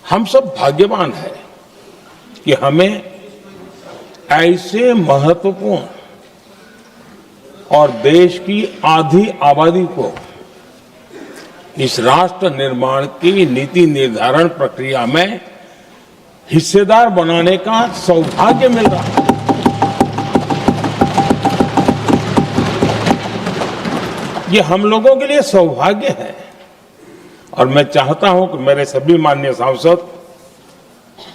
हम सब भाग्यवान हैं कि हमें ऐसे महत्वपूर्ण और देश की आधी आबादी को इस राष्ट्र निर्माण की नीति निर्धारण प्रक्रिया में हिस्सेदार बनाने का सौभाग्य मिल रहा है। ये हम लोगों के लिए सौभाग्य है और मैं चाहता हूं कि मेरे सभी माननीय सांसद,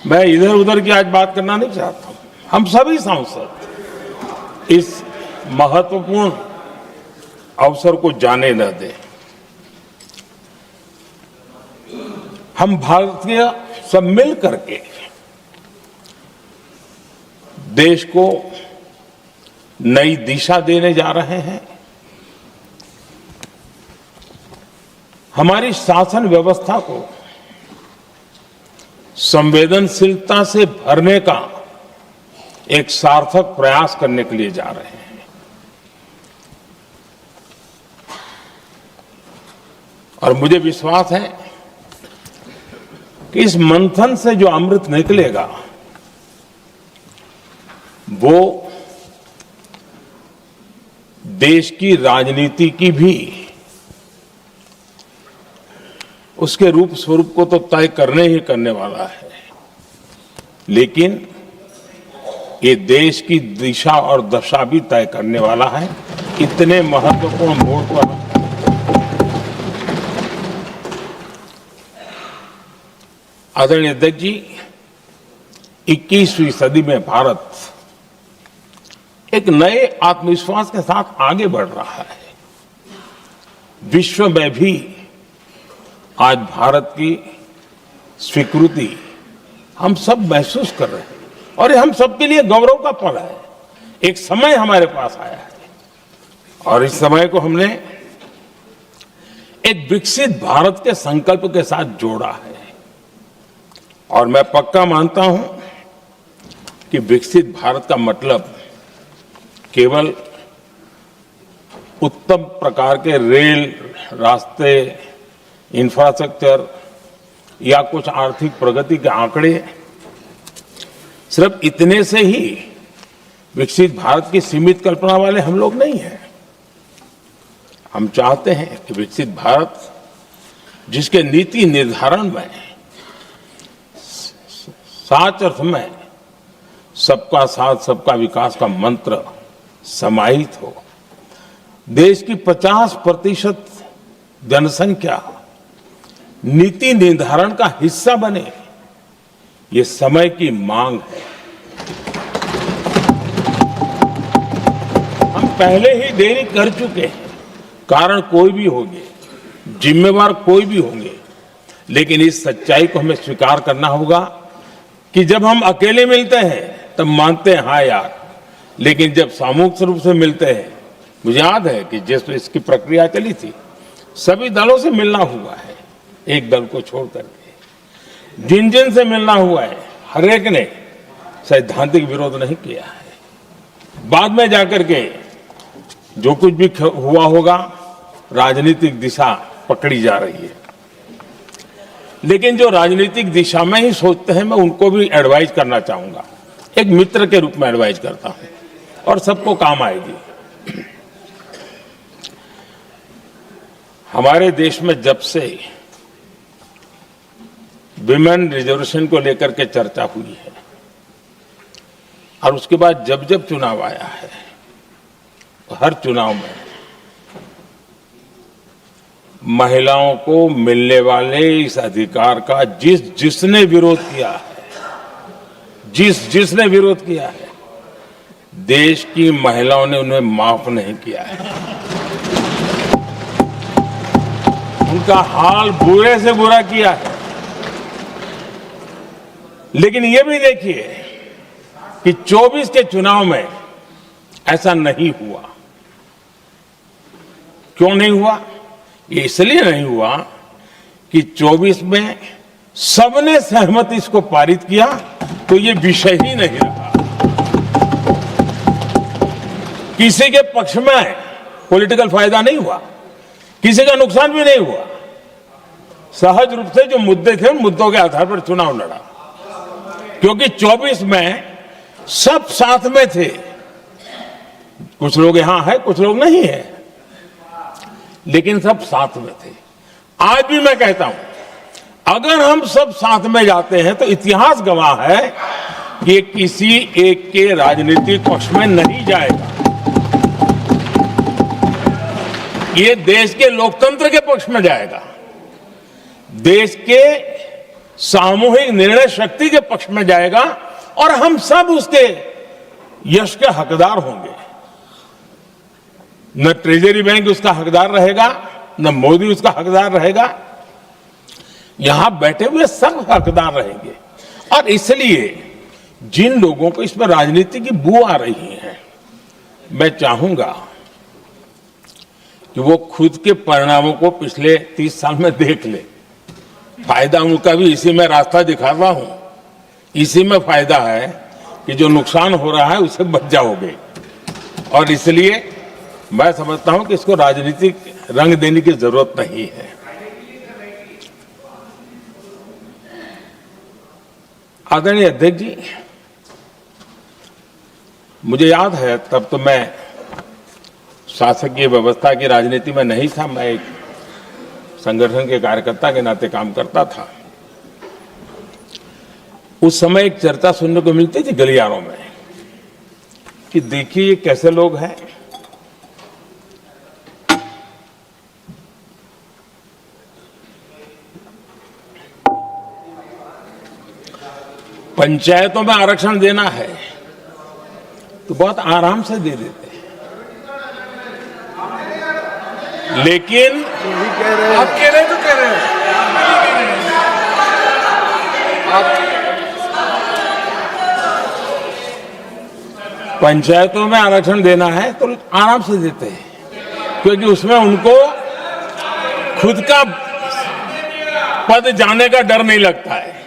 मैं इधर उधर की आज बात करना नहीं चाहता हूं, हम सभी सांसद इस महत्वपूर्ण अवसर को जाने न दें। हम भारतीय सब मिल करके देश को नई दिशा देने जा रहे हैं। हमारी शासन व्यवस्था को संवेदनशीलता से भरने का एक सार्थक प्रयास करने के लिए जा रहे हैं। और मुझे विश्वास है कि इस मंथन से जो अमृत निकलेगा वो देश की राजनीति की भी उसके रूप स्वरूप को तो तय करने ही करने वाला है, लेकिन ये देश की दिशा और दशा भी तय करने वाला है। इतने महत्वपूर्ण मोड़ पर आदरणीय अध्यक्ष जी, 21वीं सदी में भारत एक नए आत्मविश्वास के साथ आगे बढ़ रहा है। विश्व में भी आज भारत की स्वीकृति हम सब महसूस कर रहे हैं और ये हम सबके लिए गौरव का पल है। एक समय हमारे पास आया है और इस समय को हमने एक विकसित भारत के संकल्प के साथ जोड़ा है। और मैं पक्का मानता हूं कि विकसित भारत का मतलब केवल उत्तम प्रकार के रेल, रास्ते, इंफ्रास्ट्रक्चर या कुछ आर्थिक प्रगति के आंकड़े, सिर्फ इतने से ही विकसित भारत की सीमित कल्पना वाले हम लोग नहीं हैं। हम चाहते हैं कि विकसित भारत जिसके नीति निर्धारण में साच अर्थ में सबका साथ सबका विकास का मंत्र समाहित हो, देश की 50% जनसंख्या नीति निर्धारण का हिस्सा बने, ये समय की मांग है। हम पहले ही देरी कर चुके हैं, कारण कोई भी होंगे, जिम्मेवार कोई भी होंगे, लेकिन इस सच्चाई को हमें स्वीकार करना होगा कि जब हम अकेले मिलते हैं तब मानते हैं हाँ यार, लेकिन जब सामूहिक रूप से मिलते हैं, मुझे याद है कि जिस इसकी प्रक्रिया चली थी, सभी दलों से मिलना हुआ है, एक दल को छोड़ करके जिन जिन से मिलना हुआ है हर एक ने सैद्धांतिक विरोध नहीं किया है। बाद में जाकर के जो कुछ भी हुआ होगा, राजनीतिक दिशा पकड़ी जा रही है, लेकिन जो राजनीतिक दिशा में ही सोचते हैं, मैं उनको भी एडवाइज करना चाहूंगा, एक मित्र के रूप में एडवाइज करता हूं और सबको काम आएगी। हमारे देश में जब से विमेन रिजर्वेशन को लेकर के चर्चा हुई है और उसके बाद जब जब चुनाव आया है, हर चुनाव में महिलाओं को मिलने वाले इस अधिकार का जिसने विरोध किया है, जिसने विरोध किया है, देश की महिलाओं ने उन्हें माफ नहीं किया है। उनका हाल बुरे से बुरा किया है। लेकिन यह भी देखिए कि 24 के चुनाव में ऐसा नहीं हुआ। क्यों नहीं हुआ? ये इसलिए नहीं हुआ कि 24 में सबने सहमति इसको पारित किया, तो ये विषय ही नहीं रहा। किसी के पक्ष में पॉलिटिकल फायदा नहीं हुआ, किसी का नुकसान भी नहीं हुआ। सहज रूप से जो मुद्दे थे उन मुद्दों के आधार पर चुनाव लड़ा, क्योंकि 24 में सब साथ में थे। कुछ लोग यहां है, कुछ लोग नहीं है, लेकिन सब साथ में थे। आज भी मैं कहता हूं, अगर हम सब साथ में जाते हैं तो इतिहास गवाह है कि ये किसी एक के राजनीतिक पक्ष में नहीं जाएगा, ये देश के लोकतंत्र के पक्ष में जाएगा, देश के सामूहिक निर्णय शक्ति के पक्ष में जाएगा और हम सब उसके यश के हकदार होंगे। न ट्रेजरी बैंक उसका हकदार रहेगा, न मोदी उसका हकदार रहेगा, यहां बैठे हुए सब हकदार रहेंगे। और इसलिए जिन लोगों को इसमें राजनीति की बू आ रही है, मैं चाहूंगा कि वो खुद के परिणामों को पिछले 30 साल में देख ले। फायदा उनका भी इसी में रास्ता दिखा रहा हूं, इसी में फायदा है कि जो नुकसान हो रहा है उससे बच जाओगे। और इसलिए मैं समझता हूं कि इसको राजनीतिक रंग देने की जरूरत नहीं है। आदरणीय अध्यक्ष जी, मुझे याद है तब तो मैं शासकीय व्यवस्था की राजनीति में नहीं था, मैं एक संगठन के कार्यकर्ता के नाते काम करता था। उस समय एक चर्चा सुनने को मिलती थी गलियारों में कि देखिए ये कैसे लोग हैं, पंचायतों में आरक्षण देना है तो बहुत आराम से दे देते हैं, लेकिन आप कह रहे हैं तो कह रहे हैं पंचायतों में आरक्षण देना है तो आराम से देते हैं, क्योंकि उसमें उनको खुद का पद जाने का डर नहीं लगता है।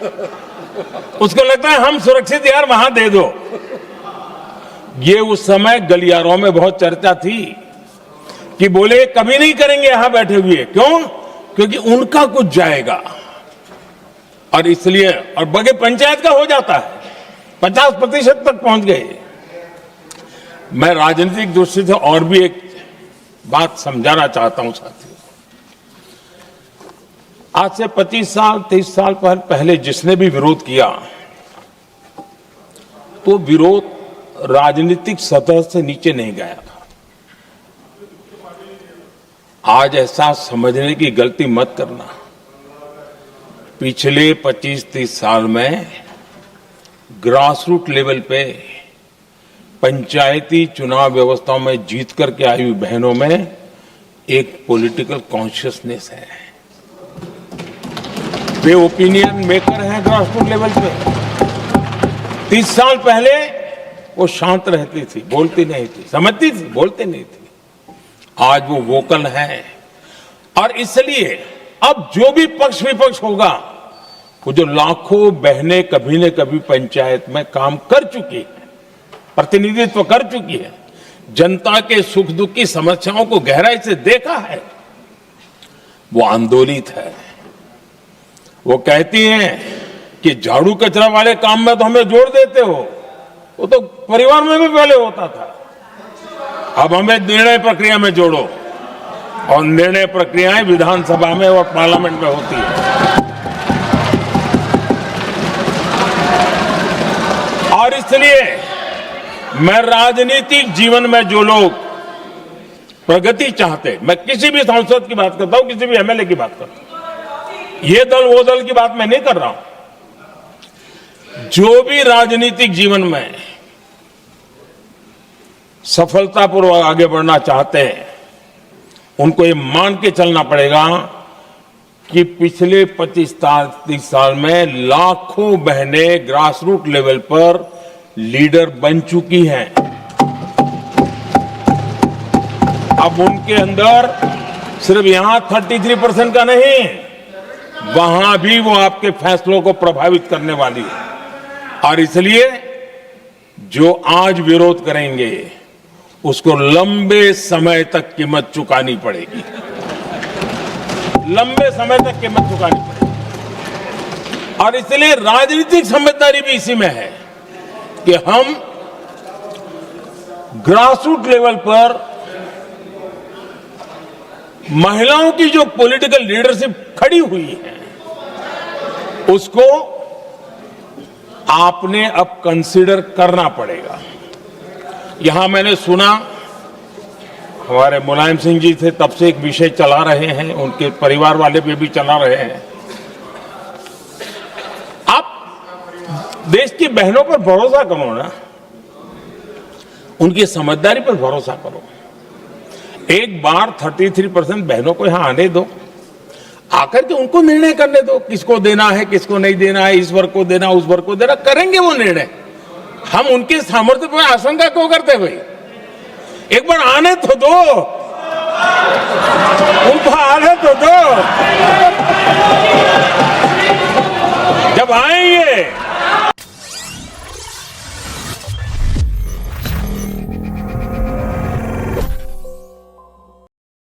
उसको लगता है हम सुरक्षित यार वहां दे दो। ये उस समय गलियारों में बहुत चर्चा थी कि बोले कभी नहीं करेंगे यहां बैठे हुए। क्यों? क्योंकि उनका कुछ जाएगा। और इसलिए और बगे पंचायत का हो जाता है, 50% तक पहुंच गए। मैं राजनीतिक दृष्टि से और भी एक बात समझाना चाहता हूं साथियों। आज से 25 साल 30 साल पहले जिसने भी विरोध किया तो विरोध राजनीतिक सतह से नीचे नहीं गया था। आज ऐसा समझने की गलती मत करना। पिछले 25-30 साल में ग्रास रूट लेवल पे पंचायती चुनाव व्यवस्थाओं में जीत करके आई हुई बहनों में एक पॉलिटिकल कॉन्शियसनेस है। वे ओपिनियन मेकर हैं ग्रास रूट लेवल पे। 30 साल पहले वो शांत रहती थी, बोलती नहीं थी, समझती थी, बोलती नहीं थी। आज वो वोकल है। और इसलिए अब जो भी पक्ष विपक्ष होगा, वो जो लाखों बहनें कभी न कभी पंचायत में काम कर चुकी है, प्रतिनिधित्व कर चुकी है, जनता के सुख दुख की समस्याओं को गहराई से देखा है, वो आंदोलित है। वो कहती हैं कि झाड़ू कचरा वाले काम में तो हमें जोड़ देते हो, वो तो परिवार में भी पहले होता था, अब हमें निर्णय प्रक्रिया में जोड़ो। और निर्णय प्रक्रियाएं विधानसभा में और पार्लियामेंट में होती है। और इसलिए मैं राजनीतिक जीवन में जो लोग प्रगति चाहते, मैं किसी भी सांसद की बात करता हूं, किसी भी एमएलए की बात करता हूं, ये दल वो दल की बात मैं नहीं कर रहा हूं। जो भी राजनीतिक जीवन में सफलतापूर्वक आगे बढ़ना चाहते हैं, उनको ये मान के चलना पड़ेगा कि पिछले 25-30 साल में लाखों बहनें ग्रास रूट लेवल पर लीडर बन चुकी हैं। अब उनके अंदर सिर्फ यहां 33% का नहीं, वहां भी वो आपके फैसलों को प्रभावित करने वाली है। और इसलिए जो आज विरोध करेंगे उसको लंबे समय तक कीमत चुकानी पड़ेगी। लंबे समय तक कीमत चुकानी पड़ेगी। और इसलिए राजनीतिक समझदारी भी इसी में है कि हम ग्रासरूट लेवल पर महिलाओं की जो पॉलिटिकल लीडरशिप खड़ी हुई है उसको आपने अब कंसीडर करना पड़ेगा। यहां मैंने सुना हमारे मुलायम सिंह जी थे, तब से एक विषय चला रहे हैं, उनके परिवार वाले भी चला रहे हैं। आप देश की बहनों पर भरोसा करो ना, उनकी समझदारी पर भरोसा करो। एक बार 33% बहनों को यहां आने दो, आकर के उनको निर्णय करने दो, किसको देना है किसको नहीं देना है, इस वर्ग को देना उस वर्ग को देना, करेंगे वो निर्णय। हम उनके सामर्थ्य पर आशंका क्यों करते भाई? एक बार आने तो दो, उनको आने तो दो। जब आएंगे